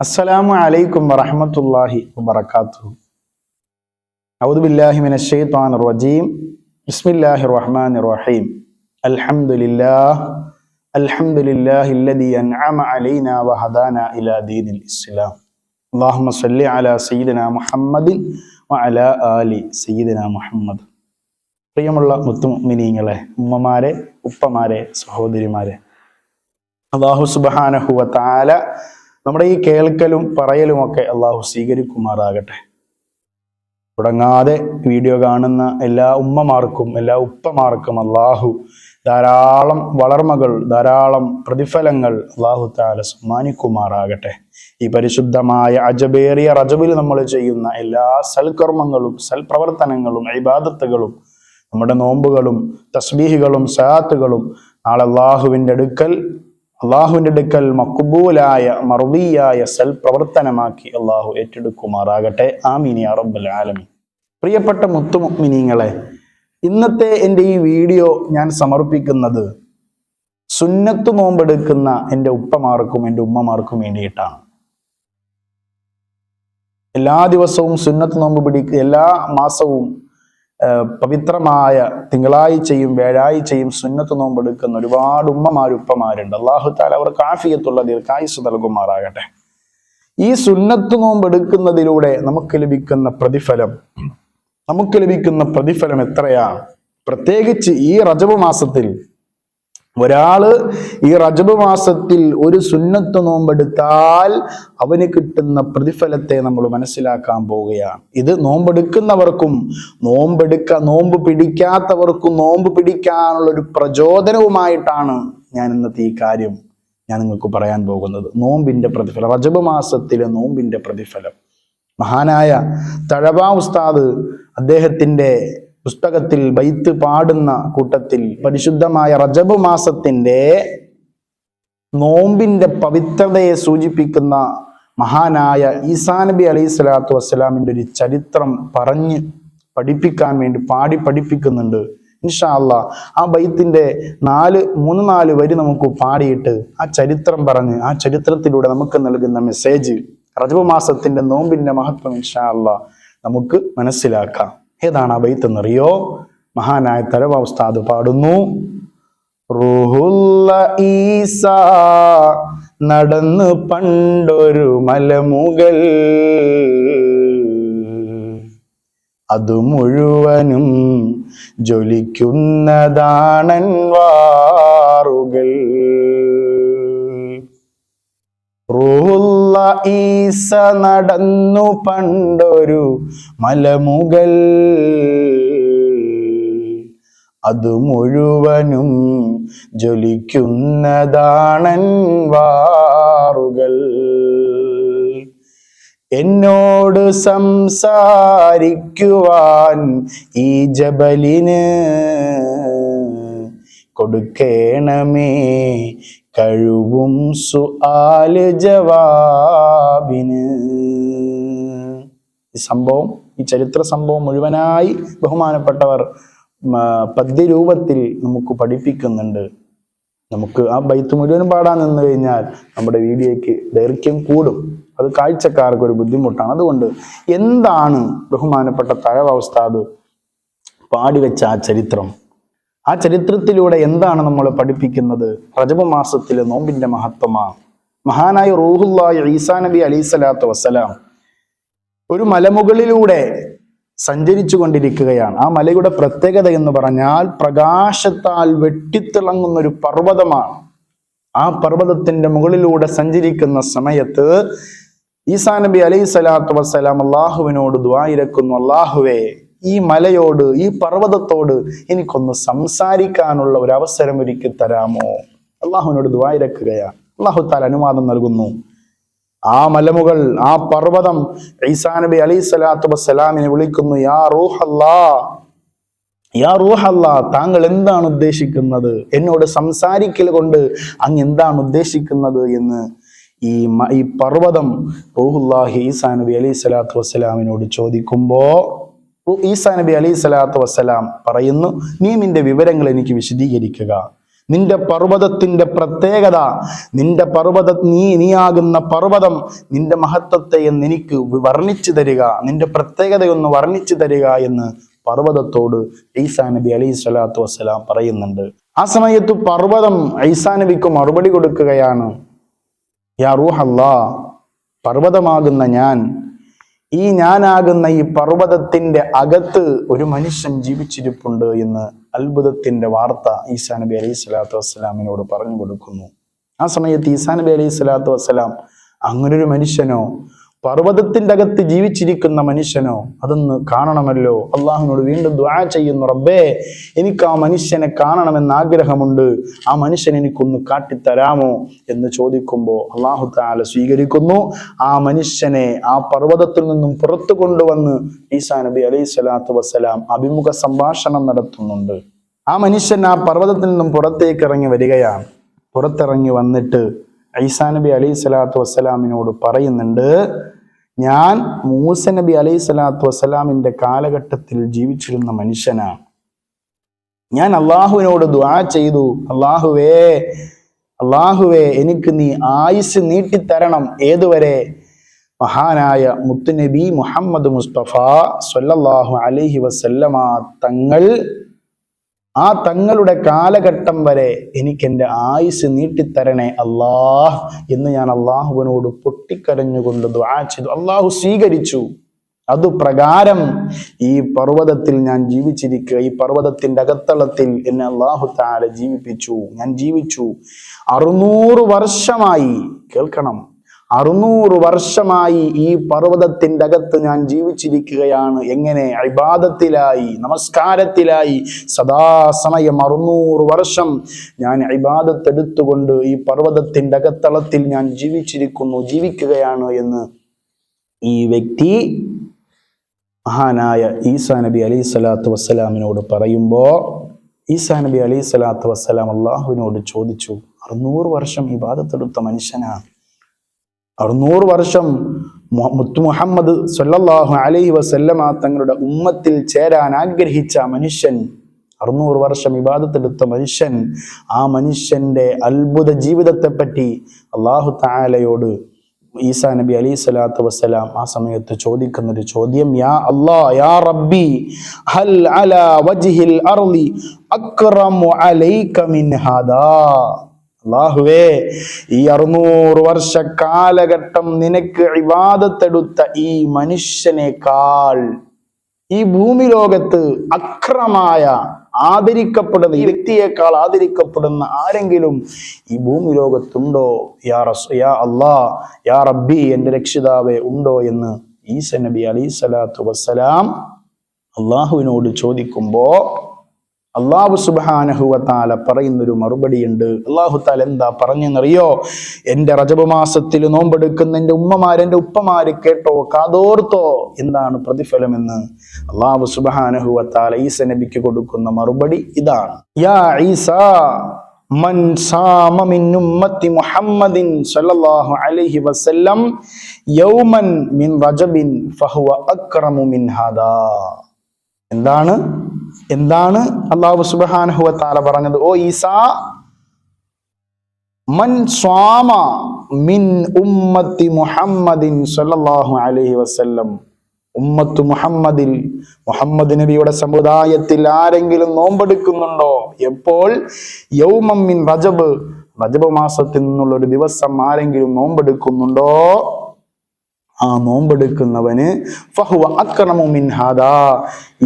അസ്സലാമു അലൈക്കും വറഹ്മത്തുള്ളാഹി വബറകാതുഹു. അഊദു ബില്ലാഹി മിനശ് ശൈത്വാനിർ റജീം. ബിസ്മില്ലാഹിർ റഹ്മാനിർ റഹീം. അൽഹംദുലില്ലാഹില്ലദീ അൻഅമ അലൈനാ വഹദാനാ ഇലാ ദീനിൽ ഇസ്ലാം. അല്ലാഹുമ്മ സ്വല്ലി അലാ സയ്യിദിനാ മുഹമ്മദിൻ വഅലാ ആലി സയ്യിദിനാ മുഹമ്മദ്. പ്രിയമുള്ള മുത്തുമുഅ്മിനീങ്ങളെ, ഉമ്മമാരെ, ഉപ്പമാരെ, സഹോദരിമാരെ, അല്ലാഹു സുബ്ഹാനഹു വ തആല നമ്മുടെ ഈ കേൾക്കലും പറയലുമൊക്കെ അള്ളാഹു സ്വീകരിക്കുമാറാകട്ടെ. തുടങ്ങാതെ വീഡിയോ കാണുന്ന എല്ലാ ഉമ്മമാർക്കും എല്ലാ ഉപ്പമാർക്കും അള്ളാഹു ധാരാളം വളർമകൾ, ധാരാളം പ്രതിഫലങ്ങൾ അള്ളാഹു തആല സമ്മാനിക്കുമാറാകട്ടെ. ഈ പരിശുദ്ധമായ അജബേറിയ റജബിൽ നമ്മൾ ചെയ്യുന്ന എല്ലാ സൽക്കർമ്മങ്ങളും സൽപ്രവർത്തനങ്ങളും ഇബാദത്തുകളും നമ്മുടെ നോമ്പുകളും തസ്ബീഹുകളും സലാത്തുകളും നാളെ അള്ളാഹുവിന്റെ അടുക്കൽ മഖ്ബൂലായ മർദിയായ സൽപ്രവർത്തനമാക്കി അള്ളാഹു ഏറ്റെടുക്കുമാറാകട്ടെ. ആമീൻ യാ റബ്ബൽ ആലമീൻ. പ്രിയപ്പെട്ട മുത്തുമുഅ്മിനീങ്ങളെ, ഇന്നത്തെ എൻ്റെ ഈ വീഡിയോ ഞാൻ സമർപ്പിക്കുന്നത് സുന്നത്ത് നോമ്പെടുക്കുന്ന എൻ്റെ ഉപ്പമാർക്കും എൻ്റെ ഉമ്മമാർക്കും വേണ്ടിയിട്ടാണ്. എല്ലാ ദിവസവും സുന്നത്ത് നോമ്പ് പിടിക്കുക, എല്ലാ മാസവും പവിത്രമായ തിങ്കളാഴ്ചയും വ്യാഴാഴ്ചയും സുന്നത്ത് നോമ്പെടുക്കുന്ന ഒരുപാട് ഉപ്പമാരുണ്ട്. അല്ലാഹു തആല അവർക്ക് ആഫിയത്തുള്ള ദീർഘായുസ്സ് നൽകുമാറാകട്ടെ. ഈ സുന്നത്ത് നോമ്പെടുക്കുന്നതിലൂടെ നമുക്ക് ലഭിക്കുന്ന പ്രതിഫലം എത്രയാണ്? പ്രത്യേകിച്ച് ഈ റജബ് മാസത്തിൽ ഒരാള് ഈ റജബ് മാസത്തിൽ ഒരു സുന്നത്ത് നോമ്പെടുത്താൽ അവന് കിട്ടുന്ന പ്രതിഫലത്തെ നമ്മൾ മനസ്സിലാക്കാൻ പോവുകയാണ്. ഇത് നോമ്പെടുക്കുന്നവർക്കും നോമ്പ് പിടിക്കാത്തവർക്കും നോമ്പ് പിടിക്കാനുള്ള ഒരു പ്രചോദനവുമായിട്ടാണ് ഞാൻ ഇന്നത്തെ ഈ കാര്യം ഞാൻ നിങ്ങൾക്ക് പറയാൻ പോകുന്നത്. നോമ്പിന്റെ പ്രതിഫലം, റജബ് മാസത്തിലെ നോമ്പിന്റെ പ്രതിഫലം. മഹാനായ തഴവ ഉസ്താദ് അദ്ദേഹത്തിന്റെ പുസ്തകത്തിൽ ബൈത്ത് പാടുന്ന കൂട്ടത്തിൽ പരിശുദ്ധമായ റജബ് മാസത്തിന്റെ നോമ്പിന്റെ പവിത്രതയെ സൂചിപ്പിക്കുന്ന മഹാനായ ഈസാ നബി അലൈഹി സ്വലാത്തു വസ്സലാമിന്റെ ഒരു ചരിത്രം പറഞ്ഞ് പഠിപ്പിക്കാൻ വേണ്ടി പഠിപ്പിക്കുന്നുണ്ട്. ഇൻഷാ അല്ലാഹ് ആ ബൈത്തിന്റെ 3-4 വരി നമുക്ക് പാടിയിട്ട് ആ ചരിത്രം പറഞ്ഞ് ആ ചരിത്രത്തിലൂടെ നമുക്ക് നൽകുന്ന മെസ്സേജ്, റജബ് മാസത്തിന്റെ നോമ്പിന്റെ മഹത്വം ഇൻഷാ അല്ലാഹ് നമുക്ക് മനസ്സിലാക്കാം. ഏതാണ് ആ ബൈത്ത് എന്നറിയോ? മഹാനായ തഴവ ഉസ്താദ് പാടുന്നു: റൂഹുള്ള ഈസാ നടന്നു പണ്ടൊരു മലമുകൾ, അത് മുഴുവനും ജ്വലിക്കുന്നതാണൻവാറുകൾ. റൂഹുള്ള ഈസ നടന്നു പണ്ടൊരു മലമുകൾ, അത് മുഴുവനും ജ്വലിക്കുന്നതാണൻവാറുകൾ. എന്നോട് സംസാരിക്കുവാൻ ഈ ജബലിന് കൊടുക്കേണമേ കഴിവും സുആല് ജവാബിന്. ഈ ചരിത്ര സംഭവം മുഴുവനായി ബഹുമാനപ്പെട്ടവർ പദ്യരൂപത്തിൽ നമുക്ക് പഠിപ്പിക്കുന്നുണ്ട്. നമുക്ക് ആ ബൈത്ത് മുഴുവനും പാടാൻ നിന്ന് കഴിഞ്ഞാൽ നമ്മുടെ വീഡിയോയ്ക്ക് ദൈർഘ്യം കൂടും. അത് കാഴ്ചക്കാർക്ക് ഒരു ബുദ്ധിമുട്ടാണ്. അതുകൊണ്ട് എന്താണ് ബഹുമാനപ്പെട്ട തഴവ ഉസ്താദ് പാടിവെച്ച ആ ചരിത്രത്തിലൂടെ എന്താണ് നമ്മളെ പഠിപ്പിക്കുന്നത്? റജബ് മാസത്തിലെ നോമ്പിന്റെ മഹത്വമാണ്. മഹാനായ റൂഹുല്ലാഹി ഈസാ നബി അലൈഹി സ്വലാത്തു വസ്സലാം ഒരു മലമുകളിലൂടെ സഞ്ചരിച്ചു കൊണ്ടിരിക്കുകയാണ്. ആ മലയുടെ പ്രത്യേകത എന്ന് പറഞ്ഞാൽ പ്രകാശത്താൽ വെട്ടിത്തിളങ്ങുന്ന ഒരു പർവ്വതമാണ്. ആ പർവ്വതത്തിന്റെ മുകളിലൂടെ സഞ്ചരിക്കുന്ന സമയത്ത് ഈസാ നബി അലൈഹി സ്വലാത്തു വസ്സലാം അള്ളാഹുവിനോട് ദുആ ഇരക്കുന്നു: അള്ളാഹുവേ, ഈ മലയോട്, ഈ പർവ്വതത്തോട് എനിക്കൊന്ന് സംസാരിക്കാനുള്ള ഒരു അവസരം ഒരുക്കി തരാമോ? അള്ളാഹുവിനോട് ദുആ ഇരക്കുകയാണ്. അള്ളാഹു തആല അനുവാദം നൽകുന്നു. ആ മലമുകൾ, ആ പർവ്വതം ഈസാ നബി അലൈഹി സ്വലാത്തു വസ്സലാമിനെ വിളിക്കുന്നു: യാ റൂഹല്ലാ, താങ്കൾ എന്താണ് ഉദ്ദേശിക്കുന്നത്? എന്നോട് സംസാരിക്കൽ കൊണ്ട് അങ്ങ് എന്താണ് ഉദ്ദേശിക്കുന്നത് എന്ന് ഈ പർവ്വതം റൂഹുല്ലാഹി ഈസാ നബി അലൈഹി സ്വലാത്തു വസ്സലാമിനോട് ചോദിക്കുമ്പോ ഈസാ നബി അലൈഹി സ്വലാത്തു വസ്സലാം പറയുന്നു: നീ നിന്റെ വിവരങ്ങൾ എനിക്ക് വിശദീകരിക്കുക. നിന്റെ പർവ്വതത്തിന്റെ പ്രത്യേകത, നിന്റെ നീയാകുന്ന പർവ്വതം നിന്റെ മഹത്വത്തെ എന്ന് എനിക്ക് വർണ്ണിച്ചു തരിക, നിന്റെ പ്രത്യേകതയൊന്ന് വർണ്ണിച്ചു തരിക എന്ന് പർവ്വതത്തോട് ഈസാ നബി അലൈഹി സ്വലാത്തു വസ്സലാം പറയുന്നുണ്ട്. ആ സമയത്ത് പർവ്വതം ഈസാ നബിക്ക് മറുപടി കൊടുക്കുകയാണ്, യാ റൂഹല്ലാ, പർവ്വതമാകുന്ന ഞാനാകുന്ന ഈ പർവ്വതത്തിന്റെ അകത്ത് ഒരു മനുഷ്യൻ ജീവിച്ചിരിപ്പുണ്ട് എന്ന് അത്ഭുതത്തിന്റെ വാർത്ത ഈസാ നബി അലൈഹി സ്വലാത്തു വസ്സലാമിനോട് പറഞ്ഞു കൊടുക്കുന്നു. ആ സമയത്ത് ഈസാ നബി അലൈഹി സ്വലാത്തു വസ്സലാം, അങ്ങനൊരു മനുഷ്യനോ, പർവ്വതത്തിന്റെ അകത്ത് ജീവിച്ചിരിക്കുന്ന മനുഷ്യനോ, അതൊന്ന് കാണണമല്ലോ. അള്ളാഹുവിനോട് വീണ്ടും ദുആ ചെയ്യുന്നു, റബ്ബേ എനിക്ക് ആ മനുഷ്യനെ കാണണമെന്ന് ആഗ്രഹമുണ്ട്, ആ മനുഷ്യൻ എനിക്കൊന്ന് കാട്ടിത്തരാമോ എന്ന് ചോദിക്കുമ്പോൾ അള്ളാഹു തആല സ്വീകരിക്കുന്നു. ആ മനുഷ്യനെ ആ പർവ്വതത്തിൽ നിന്നും പുറത്തു കൊണ്ടുവന്ന് ഈസാ നബി അലൈഹി സ്വലാത്തു വസ്സലാം അഭിമുഖ സംഭാഷണം നടത്തുന്നുണ്ട്. ആ മനുഷ്യൻ ആ പർവ്വതത്തിൽ നിന്നും പുറത്തേക്ക് ഇറങ്ങി വരികയാണ്. പുറത്തിറങ്ങി വന്നിട്ട് ഈസാ നബി അലൈഹി സ്വലാത്തു വസ്സലാമിനോട് പറയുന്നുണ്ട്, ഞാൻ മൂസ നബി അലൈഹി സ്വലാത്തു വസ്സലാമിന്റെ കാലഘട്ടത്തിൽ ജീവിച്ചിരുന്ന മനുഷ്യനാണ്. ഞാൻ അള്ളാഹുവിനോട് ദുആ ചെയ്തു, അള്ളാഹുവേ എനിക്ക് നീ ആയുസ് നീട്ടിത്തരണം. ഏതുവരെ? മഹാനായ മുത്തുനബി മുഹമ്മദ് മുസ്തഫ സ്വല്ലല്ലാഹു അലൈഹി വസല്ലമ തങ്ങളുടെ കാലഘട്ടം വരെ എനിക്ക് എൻ്റെ ആയുസ് നീട്ടിത്തരണേ അല്ലാഹ് എന്ന് ഞാൻ അള്ളാഹുവിനോട് പൊട്ടിക്കരഞ്ഞുകൊണ്ട് ദുആ ചെയ്തു. അള്ളാഹു സ്വീകരിച്ചു. അതുപ്രകാരം ഈ പർവ്വതത്തിൽ ഞാൻ ജീവിച്ചിരിക്കുക, ഈ പർവ്വതത്തിന്റെ അകത്തളത്തിൽ എന്നെ അള്ളാഹു തആല ജീവിപ്പിച്ചു. ഞാൻ ജീവിച്ചു 600 വർഷമായി. കേൾക്കണം, 600 വർഷമായി ഈ പർവ്വതത്തിന്റെ അകത്ത് ഞാൻ ജീവിച്ചിരിക്കുകയാണ്. എങ്ങനെ? ഇബാദത്തിലായി, നമസ്കാരത്തിലായി സദാസമയം 600 വർഷം ഞാൻ ഇബാദത്ത് എടുത്തുകൊണ്ട് ഈ പർവ്വതത്തിന്റെ അകത്തളത്തിൽ ഞാൻ ജീവിക്കുകയാണ് എന്ന് ഈ വ്യക്തി മഹാനായ ഈസാ നബി അലൈഹി സ്വലാത്തു വസ്സലാമിനോട് പറയുമ്പോ ഈസാ നബി അലൈഹി സ്വലാത്തു വസ്സലാം അള്ളാഹുവിനോട് ചോദിച്ചു, 600 വർഷം ഇബാദത്തെടുത്ത മനുഷ്യനാണ്, 600 വർഷം മുത്തു മുഹമ്മദ് സ്വല്ലല്ലാഹു അലൈഹി വസല്ലമ തങ്ങളുടെ ഉമ്മത്തിൽ ചേരാൻ ആഗ്രഹിച്ച മനുഷ്യൻ, 600 വർഷം ഇബാദത്തെടുത്ത മനുഷ്യൻ, ആ മനുഷ്യന്റെ അത്ഭുത ജീവിതത്തെ പറ്റി അല്ലാഹു തആലയോട് ഈസാ നബി അലൈഹി സ്വലാത്തു വസ്സലാം ആ സമയത്ത് ചോദിക്കുന്നൊരു ചോദ്യം, യാ അല്ലാഹ് യാ റബ്ബി ഹൽ അലാ വജ്ഹിൽ അർളി അക്റമു അലൈക മിൻ ഹാദാ. അല്ലാഹുവേ, ഈ 600 വർഷ കാലഘട്ടം നിനക്ക് ഇബാദത്തെടുത്ത ഈ മനുഷ്യനേക്കാൾ ഈ ഭൂമി ലോകത്ത് അക്രമായ ആദരിക്കപ്പെടുന്ന ഈ വ്യക്തിയേക്കാൾ ആദരിക്കപ്പെടുന്ന ആരെങ്കിലും ഈ ഭൂമി ലോകത്തുണ്ടോ? യാ അല്ലാഹ് യാ റബ്ബി, എൻ്റെ രക്ഷിതാവേ ഉണ്ടോ എന്ന് ഈസാ നബി അലൈഹി സ്വലാത്തു വസ്സലാം അള്ളാഹുവിനോട് ചോദിക്കുമ്പോ അള്ളാഹു സുബ്ഹാനഹു വ തആല പറയുന്നൊരു മറുപടിയുണ്ട്. അള്ളാഹു തആല എന്താ പറഞ്ഞെന്നറിയോ? എൻ്റെ റജബ് മാസത്തിൽ നോമ്പെടുക്കുന്ന എൻ്റെ ഉമ്മമാര്, എൻ്റെ ഉപ്പമാര് കേട്ടോ, കാതോർത്തോ, എന്താണ് പ്രതിഫലമെന്ന് അള്ളാഹു സുബ്ഹാനഹു വ തആല ഈസാ നബിക്ക് കൊടുക്കുന്ന മറുപടി ഇതാണ്, യാ ഈസാ മൻ സാമ മിൻ ഉമ്മത്തി മുഹമ്മദിൻ സ്വല്ലല്ലാഹു അലൈഹി വസല്ലം യൗമൻ മിൻ റജബിൻ ഫഹുവ അക്റമു മിൻ ഹാദാ. എന്താണ് അല്ലാഹു സുബ്ഹാനഹു വ തആല പറഞ്ഞത്? ഓ ഈസാ, മൻ സ്വാമ മിൻ ഉമ്മത്തി മുഹമ്മദിൻ സ്വല്ലല്ലാഹു അലൈഹി വസല്ലം, ഉമ്മത്തു മുഹമ്മദിൽ, മുഹമ്മദ് നബിയുടെ സമുദായത്തിൽ ആരെങ്കിലും നോമ്പെടുക്കുന്നുണ്ടോ? എപ്പോൾ? യൗമം മിൻ റജബ്, റജബ് മാസത്തിൽ നിന്നുള്ള ഒരു ദിവസം ആരെങ്കിലും നോമ്പെടുക്കുന്നുണ്ടോ, ആ നോമ്പെടുക്കുന്നവന് ഫഹുവ അക്റമു മിൻ ഹാദാ,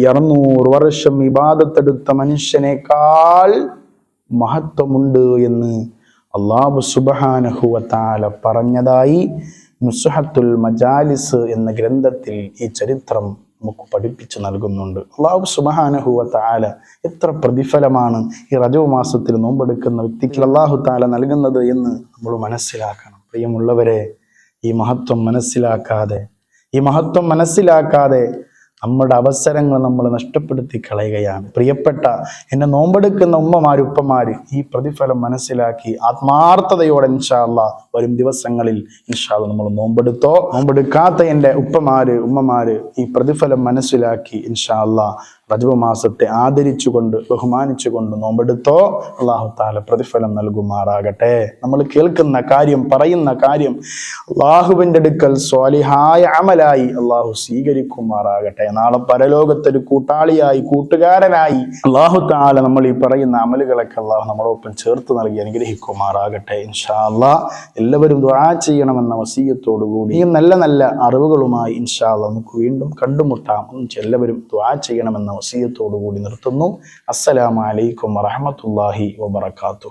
200 വർഷം ഇബാദത്തെടുത്ത മനുഷ്യനേക്കാൾ മഹത്വമുണ്ട് എന്ന് അല്ലാഹു സുബ്ഹാനഹു വ തആല പറഞ്ഞതായി നുസ്ഹത്തുൽ മജാലിസ് എന്ന ഗ്രന്ഥത്തിൽ ഈ ചരിത്രം നമുക്ക് പഠിപ്പിച്ചു നൽകുന്നുണ്ട്. അല്ലാഹു സുബ്ഹാനഹു വ തആല എത്ര പ്രതിഫലമാണ് ഈ റജബ് മാസത്തിൽ നോമ്പെടുക്കുന്ന വ്യക്തിക്ക് അല്ലാഹു തആല നൽകുന്നത് എന്ന് നമ്മൾ മനസ്സിലാക്കണം. പ്രിയമുള്ളവരെ, ഈ മഹത്വം മനസ്സിലാക്കാതെ നമ്മുടെ അവസരങ്ങൾ നമ്മൾ നഷ്ടപ്പെടുത്തി കളയുകയാണ്. പ്രിയപ്പെട്ട എന്നെ നോമ്പെടുക്കുന്ന ഉമ്മമാര്, ഉപ്പമാര്, ഈ പ്രതിഫലം മനസ്സിലാക്കി ആത്മാർത്ഥതയോടെ ഇൻഷാ അല്ലാഹ് വരും ദിവസങ്ങളിൽ ഇൻഷാ അല്ലാഹ് നമ്മൾ നോമ്പെടുത്തോ. നോമ്പെടുക്കാത്ത എൻ്റെ ഉപ്പമാര് ഉമ്മമാര് ഈ പ്രതിഫലം മനസ്സിലാക്കി ഇൻഷാ അല്ലാഹ് റജബ് മാസത്തെ ആദരിച്ചുകൊണ്ട് ബഹുമാനിച്ചുകൊണ്ട് നോമ്പെടുത്തോ. അല്ലാഹു തആല പ്രതിഫലം നൽകുമാറാകട്ടെ. നമ്മൾ കേൾക്കുന്ന കാര്യം പറയുന്ന കാര്യം അല്ലാഹുവിൻ്റെ അടുക്കൽ സ്വാലിഹായ അമലായി അല്ലാഹു സ്വീകരിക്കുമാറാകട്ടെ. നാളെ പരലോകത്തൊരു കൂട്ടാളിയായി കൂട്ടുകാരനായി അല്ലാഹു തആല നമ്മൾ ഈ പറയുന്ന അമലുകളൊക്കെ അല്ലാഹു നമ്മളോടൊപ്പം ചേർത്ത് നൽകി അനുഗ്രഹിക്കുമാറാകട്ടെ. ഇൻഷാ അല്ലാഹ് എല്ലാവരും ദുആ ചെയ്യണമെന്ന വസിയത്തോടു കൂടി ഈ നല്ല നല്ല അറിവുകളുമായി ഇൻഷാ അല്ലാഹ് നമുക്ക് വീണ്ടും കണ്ടുമുട്ടാം. എല്ലാവരും ദുആ ചെയ്യണമെന്ന വസിയത്തോടു കൂടി നിർത്തുന്നു. അസ്സലാമു അലൈക്കും വറഹ്മത്തുള്ളാഹി വബറകാതുഹു.